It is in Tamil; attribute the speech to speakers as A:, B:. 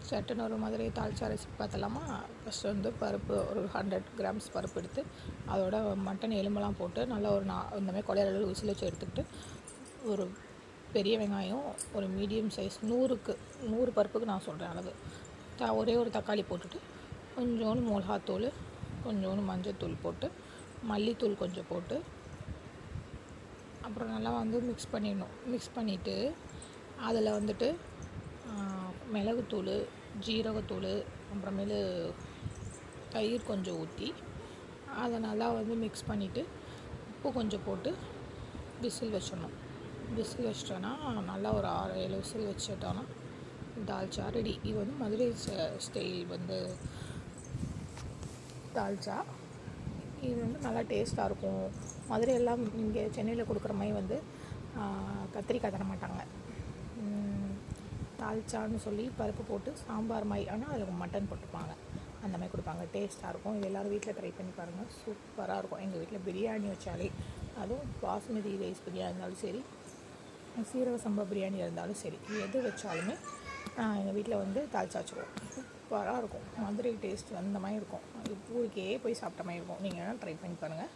A: சட்டுன்னு ஒரு மதுரை தாளிச்சா ரெசிபி பார்த்தலாமா? ஃபஸ்ட்டு வந்து பருப்பு ஒரு 100 கிராம்ஸ் பருப்பு எடுத்து அதோட மட்டன் எலும்பெல்லாம் போட்டு நல்லா ஒரு இந்த மாதிரி குழைய விசில் வச்சு எடுத்துக்கிட்டு ஒரு பெரிய வெங்காயம் ஒரு மீடியம் சைஸ் 100 பருப்புக்கு நான் சொல்கிறேன் அளவு ஒரே ஒரு தக்காளி போட்டுட்டு கொஞ்சோண்டு மிளகாத்தூள் கொஞ்சோண்டு மஞ்சத்தூள் போட்டு மல்லித்தூள் கொஞ்சம் போட்டு அப்புறம் நல்லா வந்து மிக்ஸ் பண்ணிடணும். மிக்ஸ் பண்ணிவிட்டு அதில் வந்துட்டு மிளகுத்தூள் ஜீரகத்தூள் அப்புறமேலு தயிர் கொஞ்சம் ஊற்றி அதை நல்லா வந்து மிக்ஸ் பண்ணிவிட்டு உப்பு கொஞ்சம் போட்டு விசில் வச்சிடணும். விசில் வச்சிட்டோன்னா நல்லா ஒரு 6-7 விசில் வச்சுட்டோன்னா தால்ச்சா ரெடி. இது வந்து மதுரை ஸ்டைல் வந்து தால்ச்சா. இது வந்து நல்லா டேஸ்ட்டாக இருக்கும். மதுரையெல்லாம் இங்கே சென்னையில் கொடுக்குற மாதிரி வந்து கத்திரிக்காய் தர மாட்டாங்க. தால்ச்சான்னு சொல்லி பருப்பு போட்டு சாம்பார் மாதிரி, ஆனால் அதில் மட்டன் போட்டுப்பாங்க, அந்த மாதிரி கொடுப்பாங்க. டேஸ்ட்டாக இருக்கும். இது எல்லோரும் வீட்டில் ட்ரை பண்ணி பாருங்கள், சூப்பராக இருக்கும். எங்கள் வீட்டில் பிரியாணி வச்சாலே, அதுவும் பாஸ்மதி ரைஸ் பிரியாணி இருந்தாலும் சரி, சீரக சம்பா பிரியாணி இருந்தாலும் சரி, எது வச்சாலுமே எங்கள் வீட்டில் வந்து தால்ச்சா வச்சுருவோம். சூப்பராக இருக்கும். மதுரை டேஸ்ட் அந்த மாதிரி இருக்கும். ஊருக்கே போய் சாப்பிட்ட மாதிரி இருக்கும். நீங்கள் வேணால் ட்ரை பண்ணி பாருங்கள்.